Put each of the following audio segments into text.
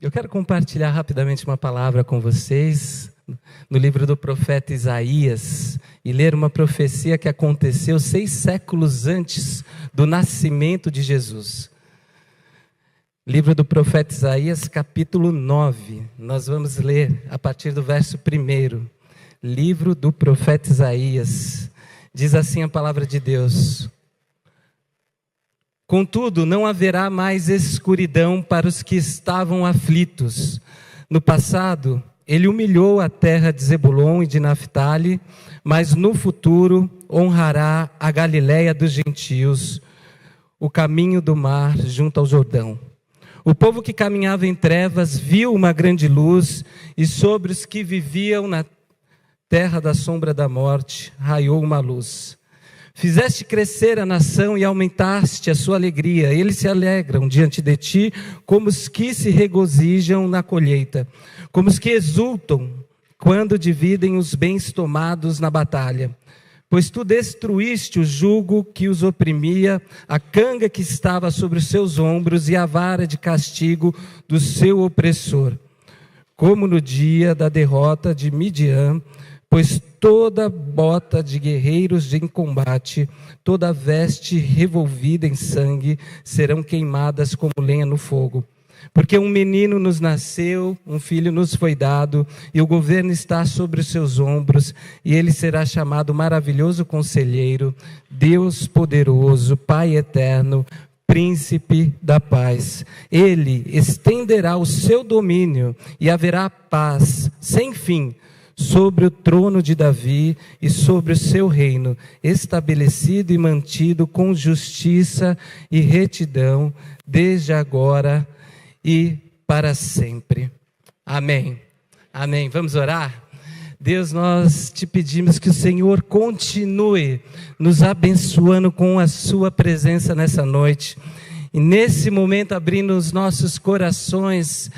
Eu quero compartilhar rapidamente uma palavra com vocês no livro do profeta Isaías e ler uma profecia que aconteceu 6 séculos antes do nascimento de Jesus. Livro do profeta Isaías, capítulo 9. Nós vamos ler a partir do verso 1. Livro do profeta Isaías. Diz assim a palavra de Deus: Contudo, não haverá mais escuridão para os que estavam aflitos. No passado, ele humilhou a terra de Zebulon e de Naftali, mas no futuro honrará a Galileia dos gentios, o caminho do mar junto ao Jordão. O povo que caminhava em trevas viu uma grande luz, e sobre os que viviam na terra da sombra da morte raiou uma luz. Fizeste crescer a nação e aumentaste a sua alegria. Eles se alegram diante de ti, como os que se regozijam na colheita, como os que exultam quando dividem os bens tomados na batalha. Pois tu destruíste o jugo que os oprimia, a canga que estava sobre os seus ombros e a vara de castigo do seu opressor. Como no dia da derrota de Midian, pois toda bota de guerreiros em combate, toda veste revolvida em sangue, serão queimadas como lenha no fogo. Porque um menino nos nasceu, um filho nos foi dado, e o governo está sobre os seus ombros, e ele será chamado Maravilhoso Conselheiro, Deus Poderoso, Pai Eterno, Príncipe da Paz. Ele estenderá o seu domínio, e haverá paz sem fim sobre o trono de Davi e sobre o seu reino, estabelecido e mantido com justiça e retidão, desde agora e para sempre. Amém. Amém. Vamos orar? Deus, nós te pedimos que o Senhor continue nos abençoando com a sua presença nessa noite. E nesse momento abrindo os nossos corações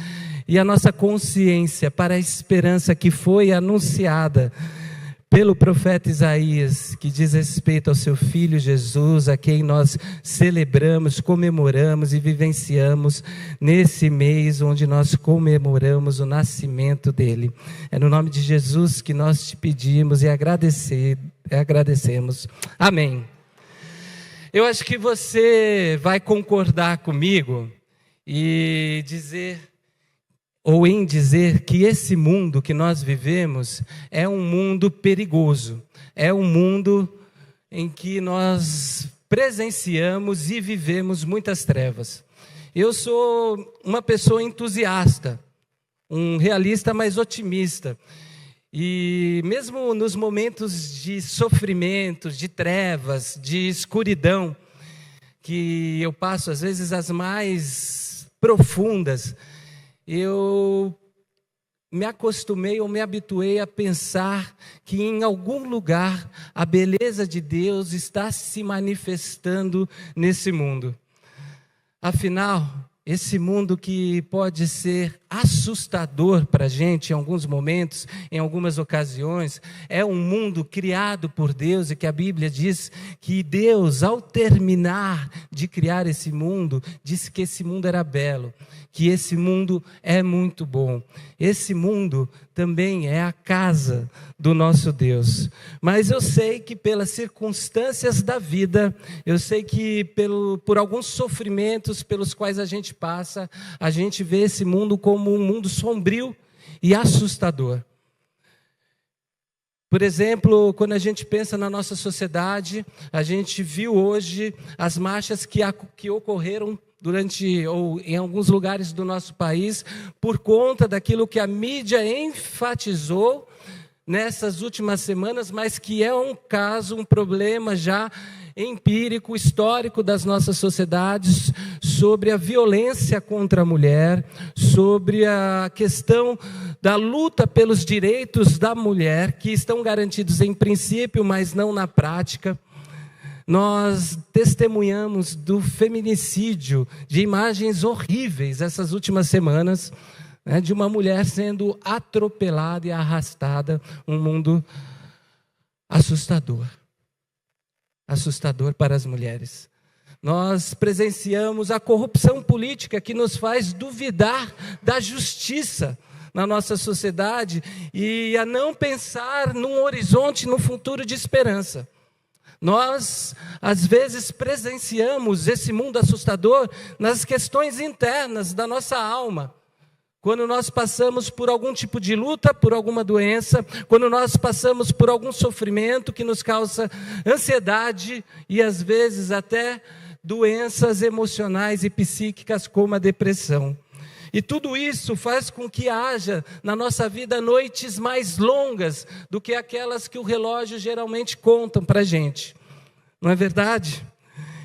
e a nossa consciência para a esperança que foi anunciada pelo profeta Isaías, que diz respeito ao seu Filho Jesus, a quem nós celebramos, comemoramos e vivenciamos nesse mês onde nós comemoramos o nascimento dele. É no nome de Jesus que nós te pedimos e agradecemos. Amém. Eu acho que você vai concordar comigo e dizer que esse mundo que nós vivemos é um mundo perigoso, é um mundo em que nós presenciamos e vivemos muitas trevas. Eu sou uma pessoa entusiasta, um realista mais otimista, e mesmo nos momentos de sofrimento, de trevas, de escuridão, que eu passo às vezes as mais profundas, eu me acostumei ou me habituei a pensar que em algum lugar a beleza de Deus está se manifestando nesse mundo. Afinal, esse mundo que pode ser assustador para a gente em alguns momentos, em algumas ocasiões, é um mundo criado por Deus, e que a Bíblia diz que Deus, ao terminar de criar esse mundo, disse que esse mundo era belo, que esse mundo é muito bom. Esse mundo também é a casa do nosso Deus. Mas eu sei que pelas circunstâncias da vida, eu sei que por alguns sofrimentos pelos quais a gente passa, a gente vê esse mundo como um mundo sombrio e assustador. Por exemplo, quando a gente pensa na nossa sociedade, a gente viu hoje as marchas que ocorreram ou em alguns lugares do nosso país, por conta daquilo que a mídia enfatizou nessas últimas semanas, mas que é um problema já empírico, histórico das nossas sociedades, sobre a violência contra a mulher, sobre a questão da luta pelos direitos da mulher, que estão garantidos em princípio, mas não na prática. Nós testemunhamos do feminicídio, de imagens horríveis essas últimas semanas, de uma mulher sendo atropelada e arrastada. Um mundo assustador para as mulheres. Nós presenciamos a corrupção política que nos faz duvidar da justiça na nossa sociedade e a não pensar num horizonte, num futuro de esperança. Nós, às vezes, presenciamos esse mundo assustador nas questões internas da nossa alma. Quando nós passamos por algum tipo de luta, por alguma doença, quando nós passamos por algum sofrimento que nos causa ansiedade e, às vezes, até doenças emocionais e psíquicas como a depressão. E tudo isso faz com que haja na nossa vida noites mais longas do que aquelas que o relógio geralmente conta para a gente. Não é verdade?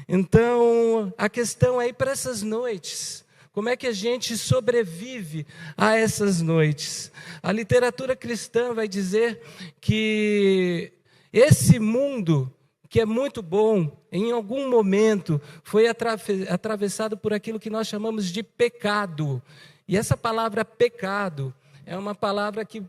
Então, a questão é ir para essas noites. Como é que a gente sobrevive a essas noites? A literatura cristã vai dizer que esse mundo, que é muito bom, em algum momento foi atravessado por aquilo que nós chamamos de pecado. E essa palavra pecado é uma palavra que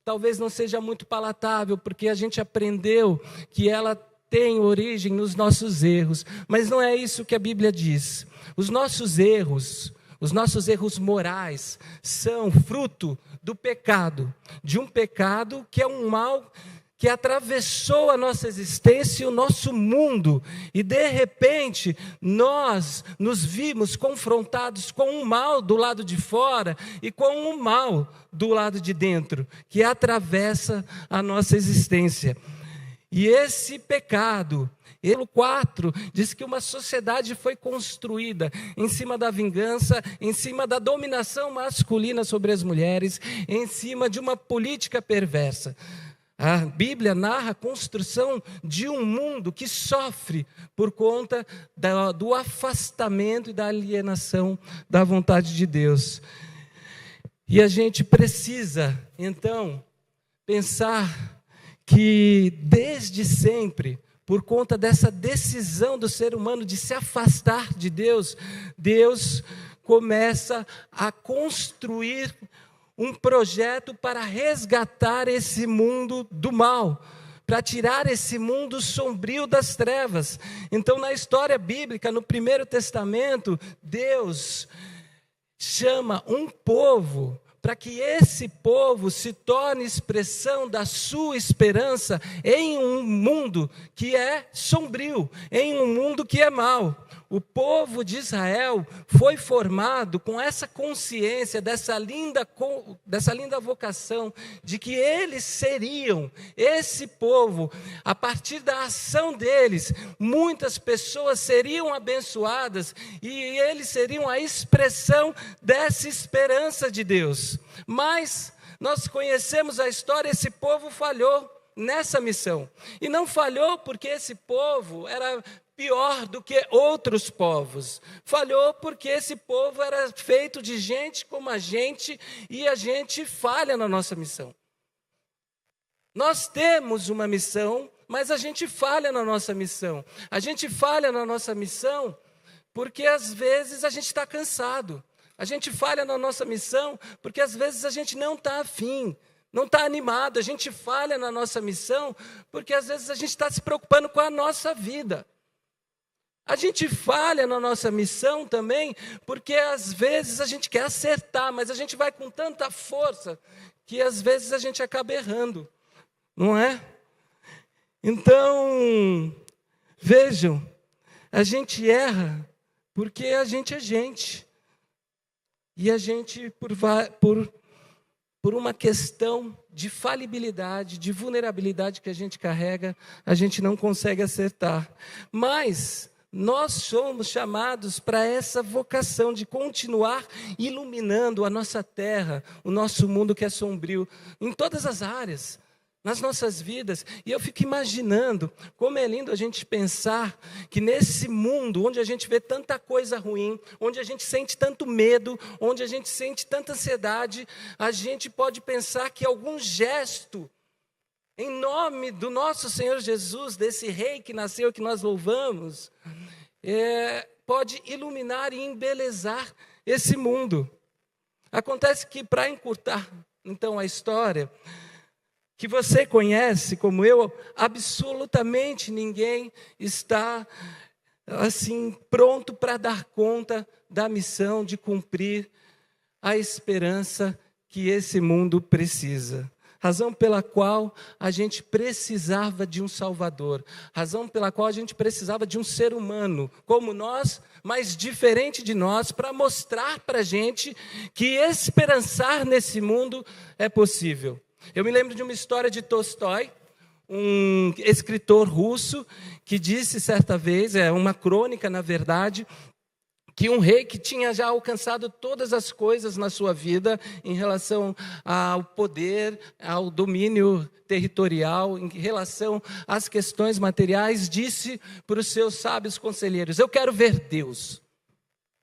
talvez não seja muito palatável, porque a gente aprendeu que ela tem origem nos nossos erros. Mas não é isso que a Bíblia diz. Os nossos erros morais são fruto do pecado, de um pecado que é um mal que atravessou a nossa existência e o nosso mundo, e de repente nós nos vimos confrontados com um mal do lado de fora e com um mal do lado de dentro, que atravessa a nossa existência. E esse pecado, Elo 4 diz que uma sociedade foi construída em cima da vingança, em cima da dominação masculina sobre as mulheres, em cima de uma política perversa. A Bíblia narra a construção de um mundo que sofre por conta do afastamento e da alienação da vontade de Deus. E a gente precisa, então, pensar que desde sempre, por conta dessa decisão do ser humano de se afastar de Deus, Deus começa a construir um projeto para resgatar esse mundo do mal, para tirar esse mundo sombrio das trevas. Então, na história bíblica, no Primeiro Testamento, Deus chama um povo para que esse povo se torne expressão da sua esperança em um mundo que é sombrio, em um mundo que é mau. O povo de Israel foi formado com essa consciência, dessa linda vocação, de que eles seriam esse povo. A partir da ação deles, muitas pessoas seriam abençoadas e eles seriam a expressão dessa esperança de Deus. Mas nós conhecemos a história, esse povo falhou nessa missão. E não falhou porque esse povo era pior do que outros povos. Falhou porque esse povo era feito de gente como a gente e a gente falha na nossa missão. Nós temos uma missão, mas a gente falha na nossa missão. A gente falha na nossa missão porque às vezes a gente está cansado. A gente falha na nossa missão porque às vezes a gente não está afim, não está animado. A gente falha na nossa missão porque às vezes a gente está se preocupando com a nossa vida. A gente falha na nossa missão também porque às vezes a gente quer acertar, mas a gente vai com tanta força que às vezes a gente acaba errando, não é? Então, vejam, a gente erra porque a gente é gente. E a gente, por uma questão de falibilidade, de vulnerabilidade que a gente carrega, a gente não consegue acertar. Mas nós somos chamados para essa vocação de continuar iluminando a nossa terra, o nosso mundo que é sombrio, em todas as áreas, nas nossas vidas. E eu fico imaginando como é lindo a gente pensar que nesse mundo, onde a gente vê tanta coisa ruim, onde a gente sente tanto medo, onde a gente sente tanta ansiedade, a gente pode pensar que algum gesto, em nome do nosso Senhor Jesus, desse Rei que nasceu, que nós louvamos, pode iluminar e embelezar esse mundo. Acontece que, para encurtar, então, a história, que você conhece como eu, absolutamente ninguém está assim, pronto para dar conta da missão de cumprir a esperança que esse mundo precisa. Razão pela qual a gente precisava de um Salvador. Razão pela qual a gente precisava de um ser humano como nós, mas diferente de nós, para mostrar para a gente que esperançar nesse mundo é possível. Eu me lembro de uma história de Tolstói, um escritor russo, que disse certa vez, é uma crônica na verdade, que um rei que tinha já alcançado todas as coisas na sua vida em relação ao poder, ao domínio territorial, em relação às questões materiais, disse para os seus sábios conselheiros: eu quero ver Deus,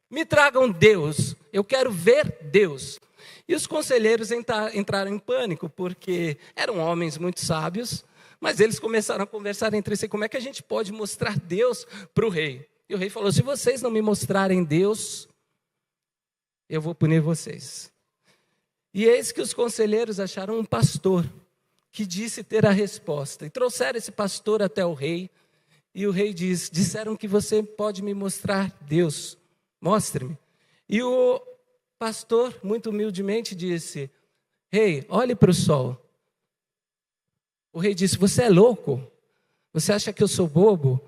me tragam Deus, eu quero ver Deus. E os conselheiros entraram em pânico, porque eram homens muito sábios, mas eles começaram a conversar entre si: como é que a gente pode mostrar Deus para o rei? E o rei falou: se vocês não me mostrarem Deus, eu vou punir vocês. E eis que os conselheiros acharam um pastor que disse ter a resposta. E trouxeram esse pastor até o rei. E o rei disseram que você pode me mostrar Deus. Mostre-me. E o pastor, muito humildemente, disse: rei, olhe para o sol. O rei disse: você é louco? Você acha que eu sou bobo?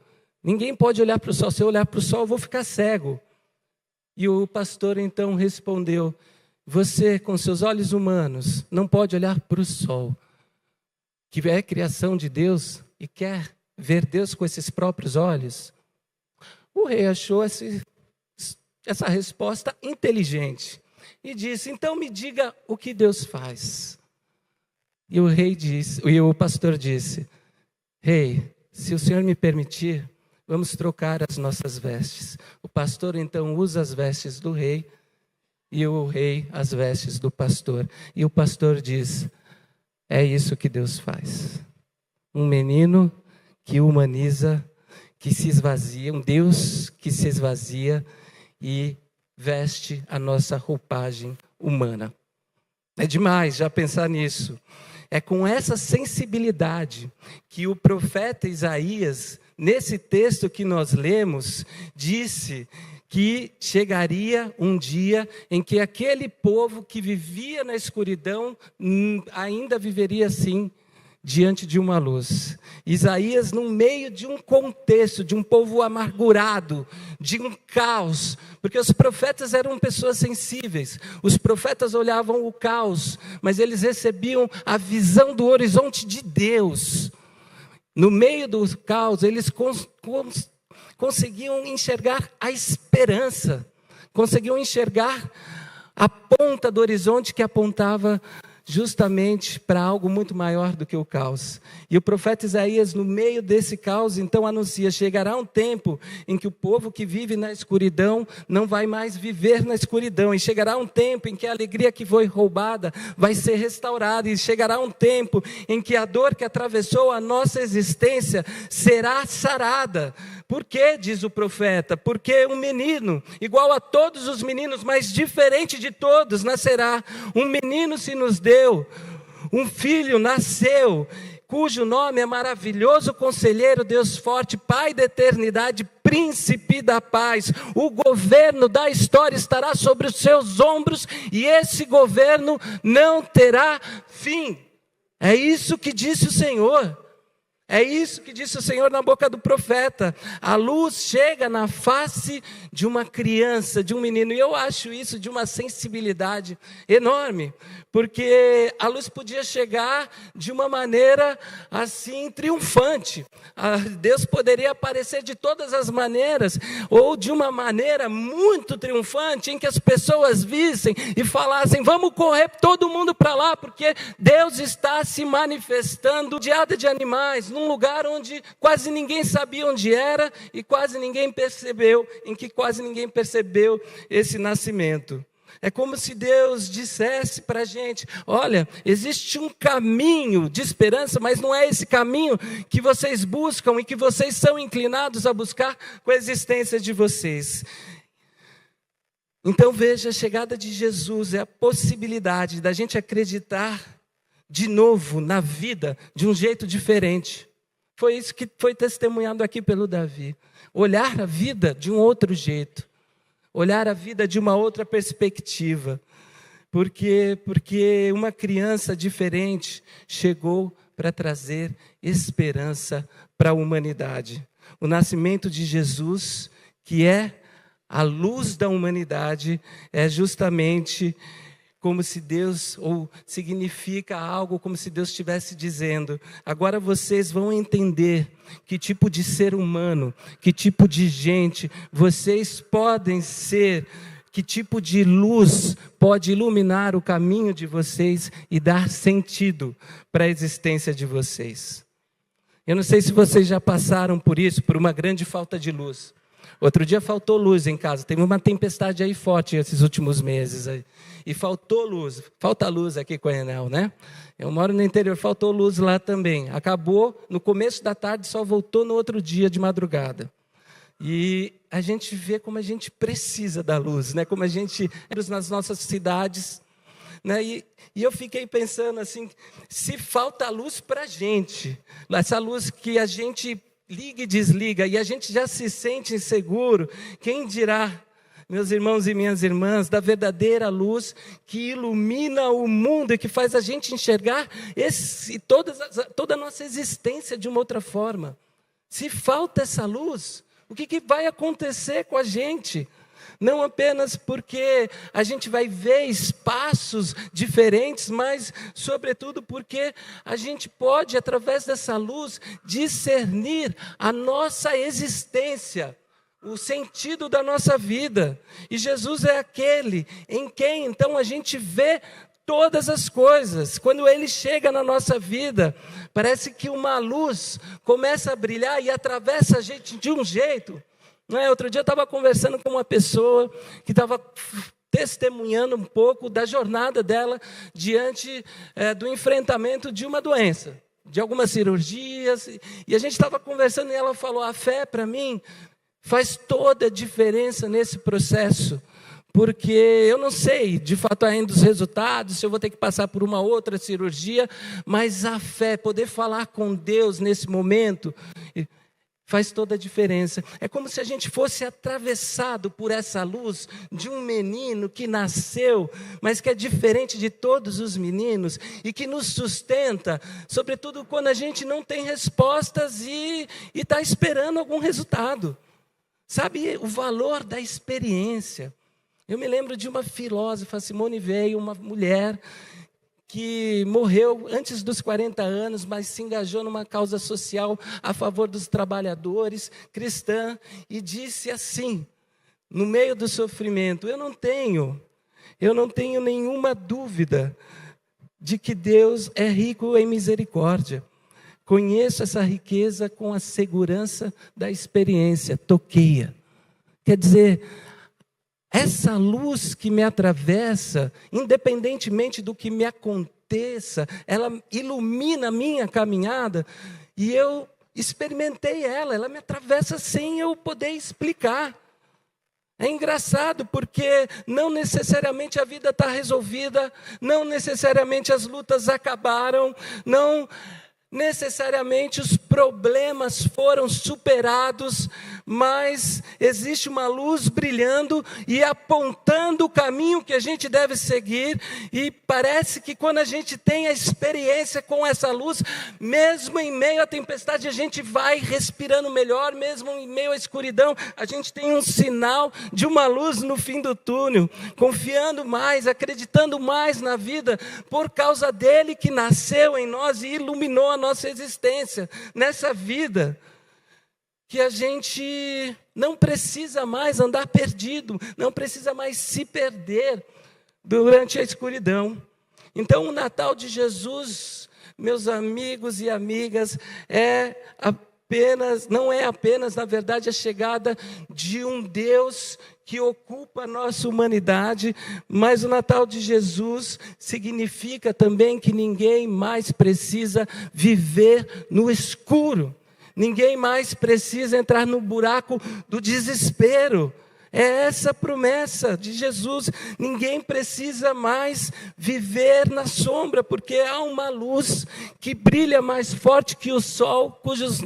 Ninguém pode olhar para o sol. Se eu olhar para o sol, eu vou ficar cego. E o pastor então respondeu: você, com seus olhos humanos, não pode olhar para o sol, que é criação de Deus, e quer ver Deus com esses próprios olhos? O rei achou essa resposta inteligente e disse: então me diga o que Deus faz. E o pastor disse: rei, se o senhor me permitir, vamos trocar as nossas vestes. O pastor então usa as vestes do rei e o rei as vestes do pastor. E o pastor diz: é isso que Deus faz. Um menino que humaniza, que se esvazia, um Deus que se esvazia e veste a nossa roupagem humana. É demais já pensar nisso. É com essa sensibilidade que o profeta Isaías, nesse texto que nós lemos, disse que chegaria um dia em que aquele povo que vivia na escuridão ainda viveria assim, diante de uma luz. Isaías, no meio de um contexto, de um povo amargurado, de um caos, porque os profetas eram pessoas sensíveis, os profetas olhavam o caos, mas eles recebiam a visão do horizonte de Deus. No meio do caos, eles conseguiam enxergar a esperança, conseguiam enxergar a ponta do horizonte que apontava justamente para algo muito maior do que o caos. E o profeta Isaías, no meio desse caos, então anuncia: chegará um tempo em que o povo que vive na escuridão não vai mais viver na escuridão, e chegará um tempo em que a alegria que foi roubada vai ser restaurada, e chegará um tempo em que a dor que atravessou a nossa existência será sarada. Por quê, diz o profeta? Porque um menino, igual a todos os meninos, mas diferente de todos, nascerá. Um menino se nos deu, um filho nasceu, cujo nome é Maravilhoso Conselheiro, Deus Forte, Pai da Eternidade, Príncipe da Paz. O governo da história estará sobre os seus ombros, e esse governo não terá fim. É isso que disse o Senhor. É isso que disse o Senhor na boca do profeta. A luz chega na face de uma criança, de um menino. E eu acho isso de uma sensibilidade enorme, porque a luz podia chegar de uma maneira assim triunfante. Deus poderia aparecer de todas as maneiras, ou de uma maneira muito triunfante, em que as pessoas vissem e falassem: vamos correr todo mundo para lá, porque Deus está se manifestando rodeada de animais, num lugar onde quase ninguém sabia onde era, e quase ninguém percebeu, em que quase ninguém percebeu esse nascimento. É como se Deus dissesse para a gente: olha, existe um caminho de esperança, mas não é esse caminho que vocês buscam e que vocês são inclinados a buscar com a existência de vocês. Então veja, a chegada de Jesus é a possibilidade da gente acreditar de novo na vida de um jeito diferente. Foi isso que foi testemunhado aqui pelo Davi. Olhar a vida de um outro jeito. Olhar a vida de uma outra perspectiva. Porque uma criança diferente chegou para trazer esperança para a humanidade. O nascimento de Jesus, que é a luz da humanidade, é justamente como se Deus, ou significa algo como se Deus estivesse dizendo: agora vocês vão entender que tipo de ser humano, que tipo de gente vocês podem ser, que tipo de luz pode iluminar o caminho de vocês e dar sentido para a existência de vocês. Eu não sei se vocês já passaram por isso, por uma grande falta de luz. Outro dia faltou luz em casa, teve uma tempestade aí forte esses últimos meses aí. E faltou luz, falta luz aqui com a Enel, né? Eu moro no interior, faltou luz lá também. Acabou no começo da tarde, só voltou no outro dia de madrugada. E a gente vê como a gente precisa da luz, né? Como a gente, nas nossas cidades, né? E eu fiquei pensando assim, se falta luz para a gente, essa luz que a gente liga e desliga, e a gente já se sente inseguro, quem dirá, meus irmãos e minhas irmãs, da verdadeira luz que ilumina o mundo e que faz a gente enxergar toda a nossa existência de uma outra forma. Se falta essa luz, o que vai acontecer com a gente? Não apenas porque a gente vai ver espaços diferentes, mas, sobretudo, porque a gente pode, através dessa luz, discernir a nossa existência, o sentido da nossa vida. E Jesus é aquele em quem, então, a gente vê todas as coisas. Quando Ele chega na nossa vida, parece que uma luz começa a brilhar e atravessa a gente de um jeito. Outro dia eu estava conversando com uma pessoa que estava testemunhando um pouco da jornada dela diante do enfrentamento de uma doença, de algumas cirurgias, e a gente estava conversando e ela falou: a fé para mim faz toda a diferença nesse processo, porque eu não sei de fato ainda os resultados, se eu vou ter que passar por uma outra cirurgia, mas a fé, poder falar com Deus nesse momento, faz toda a diferença. É como se a gente fosse atravessado por essa luz de um menino que nasceu, mas que é diferente de todos os meninos e que nos sustenta, sobretudo quando a gente não tem respostas e está esperando algum resultado. Sabe o valor da experiência? Eu me lembro de uma filósofa, Simone Weil, uma mulher que morreu antes dos 40 anos, mas se engajou numa causa social a favor dos trabalhadores, cristã, e disse assim, no meio do sofrimento: eu não tenho nenhuma dúvida de que Deus é rico em misericórdia. Conheço essa riqueza com a segurança da experiência, toquei-a. Quer dizer, essa luz que me atravessa, independentemente do que me aconteça, ela ilumina a minha caminhada, e eu experimentei ela me atravessa sem eu poder explicar. É engraçado porque não necessariamente a vida está resolvida, não necessariamente as lutas acabaram, não necessariamente os problemas foram superados, mas existe uma luz brilhando e apontando o caminho que a gente deve seguir, e parece que quando a gente tem a experiência com essa luz, mesmo em meio à tempestade a gente vai respirando melhor, mesmo em meio à escuridão a gente tem um sinal de uma luz no fim do túnel, confiando mais, acreditando mais na vida, por causa dele que nasceu em nós e iluminou a nossa existência nessa vida, que a gente não precisa mais andar perdido, não precisa mais se perder durante a escuridão. Então o Natal de Jesus, meus amigos e amigas, não é apenas, na verdade, a chegada de um Deus que ocupa a nossa humanidade, mas o Natal de Jesus significa também que ninguém mais precisa viver no escuro, ninguém mais precisa entrar no buraco do desespero. É essa a promessa de Jesus. Ninguém precisa mais viver na sombra, porque há uma luz que brilha mais forte que o sol, cujos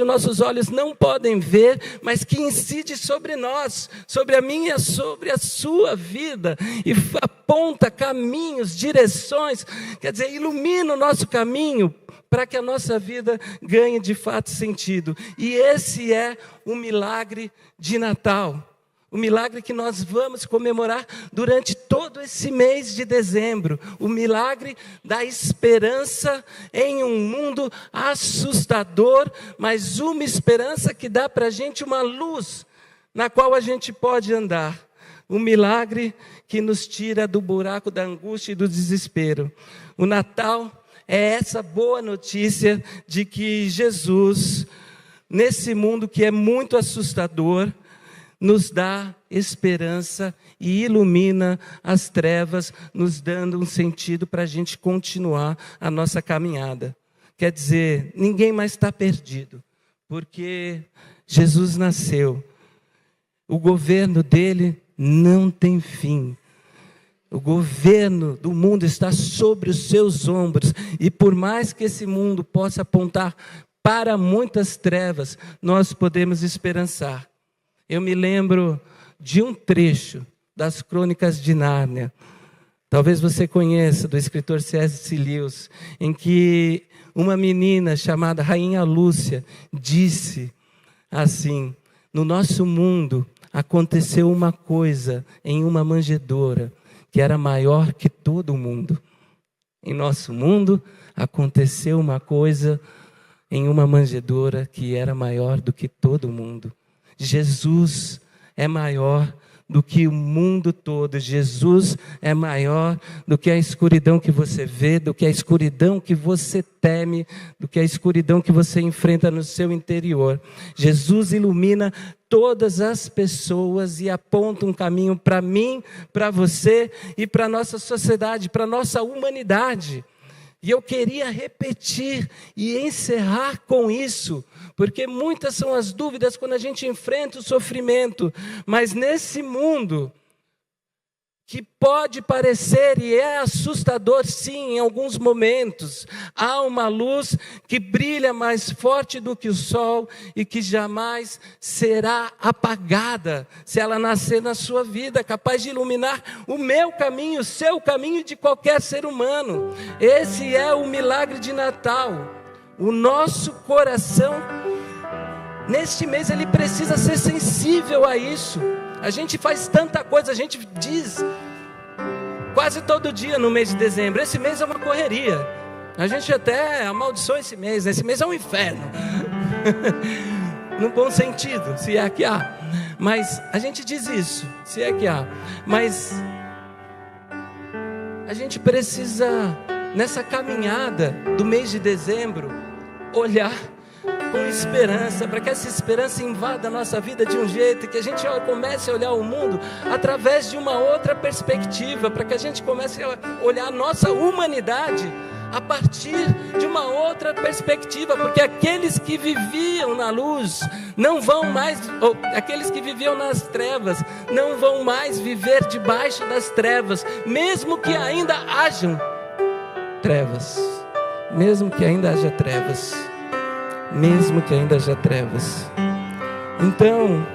nossos olhos não podem ver, mas que incide sobre nós, sobre a minha, sobre a sua vida, e aponta caminhos, direções, quer dizer, ilumina o nosso caminho, para que a nossa vida ganhe de fato sentido. E esse é o milagre de Natal. O milagre que nós vamos comemorar durante todo esse mês de dezembro. O milagre da esperança em um mundo assustador, mas uma esperança que dá para a gente uma luz na qual a gente pode andar. Um milagre que nos tira do buraco da angústia e do desespero. O Natal é essa boa notícia de que Jesus, nesse mundo que é muito assustador, nos dá esperança e ilumina as trevas, nos dando um sentido para a gente continuar a nossa caminhada. Quer dizer, ninguém mais está perdido, porque Jesus nasceu. O governo dele não tem fim. O governo do mundo está sobre os seus ombros, e por mais que esse mundo possa apontar para muitas trevas, nós podemos esperançar. Eu me lembro de um trecho das Crônicas de Nárnia, talvez você conheça, do escritor C.S. Lewis, em que uma menina chamada Rainha Lúcia disse assim: no nosso mundo aconteceu uma coisa em uma manjedoura que era maior que todo o mundo. Em nosso mundo aconteceu uma coisa em uma manjedoura que era maior do que todo o mundo. Jesus é maior do que o mundo todo. Jesus é maior do que a escuridão que você vê, do que a escuridão que você teme, do que a escuridão que você enfrenta no seu interior. Jesus ilumina todas as pessoas e aponta um caminho para mim, para você e para a nossa sociedade, para a nossa humanidade. E eu queria repetir e encerrar com isso, porque muitas são as dúvidas quando a gente enfrenta o sofrimento, mas nesse mundo que pode parecer e é assustador sim em alguns momentos, há uma luz que brilha mais forte do que o sol e que jamais será apagada se ela nascer na sua vida, capaz de iluminar o meu caminho, o seu caminho, de qualquer ser humano. Esse é o milagre de Natal. O nosso coração, neste mês, ele precisa ser sensível a isso. A gente faz tanta coisa, a gente diz quase todo dia no mês de dezembro: esse mês é uma correria. A gente até amaldiçoa esse mês é um inferno. No bom sentido, se é que há. Mas a gente diz isso, se é que há. Mas a gente precisa, nessa caminhada do mês de dezembro, olhar com esperança, para que essa esperança invada a nossa vida de um jeito que a gente comece a olhar o mundo através de uma outra perspectiva, para que a gente comece a olhar a nossa humanidade a partir de uma outra perspectiva, porque aqueles que viviam na luz não vão mais, ou aqueles que viviam nas trevas não vão mais viver debaixo das trevas, mesmo que ainda hajam trevas, mesmo que ainda haja trevas. Mesmo que ainda haja trevas. Então,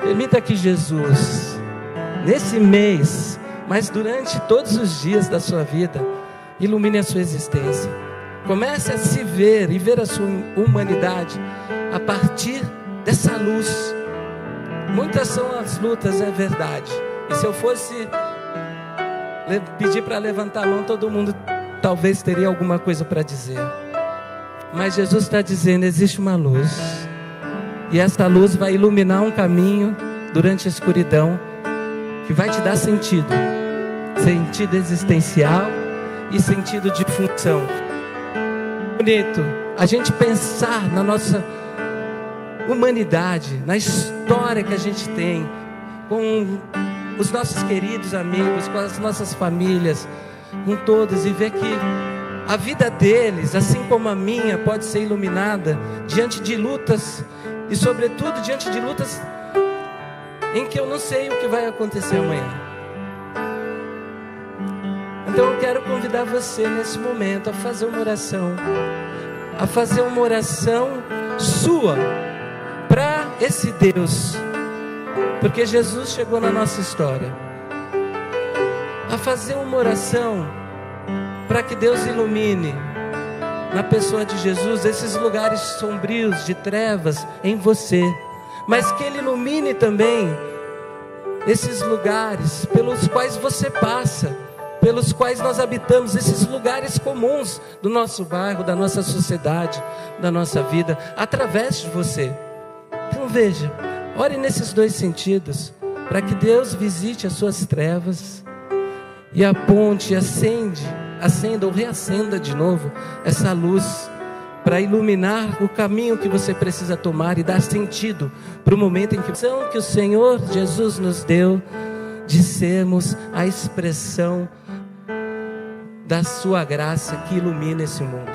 permita que Jesus, nesse mês, mas durante todos os dias da sua vida, ilumine a sua existência. Comece a se ver e ver a sua humanidade a partir dessa luz. Muitas são as lutas, é verdade. E se eu fosse pedir para levantar a mão, todo mundo talvez teria alguma coisa para dizer. Mas Jesus está dizendo: existe uma luz, e essa luz vai iluminar um caminho durante a escuridão, que vai te dar sentido existencial e sentido de função. Bonito a gente pensar na nossa humanidade, na história que a gente tem, com os nossos queridos amigos, com as nossas famílias, com todos, e ver que a vida deles, assim como a minha, pode ser iluminada diante de lutas, e sobretudo diante de lutas em que eu não sei o que vai acontecer amanhã. Então eu quero convidar você nesse momento a fazer uma oração, sua para esse Deus, porque Jesus chegou na nossa história, a fazer uma oração para que Deus ilumine na pessoa de Jesus esses lugares sombrios de trevas em você, mas que Ele ilumine também esses lugares pelos quais você passa, pelos quais nós habitamos, esses lugares comuns do nosso bairro, da nossa sociedade, da nossa vida, através de você. Então veja, ore nesses dois sentidos, para que Deus visite as suas trevas e aponte, acenda ou reacenda de novo essa luz, para iluminar o caminho que você precisa tomar e dar sentido para o momento em que o Senhor Jesus nos deu, de sermos a expressão da sua graça que ilumina esse mundo.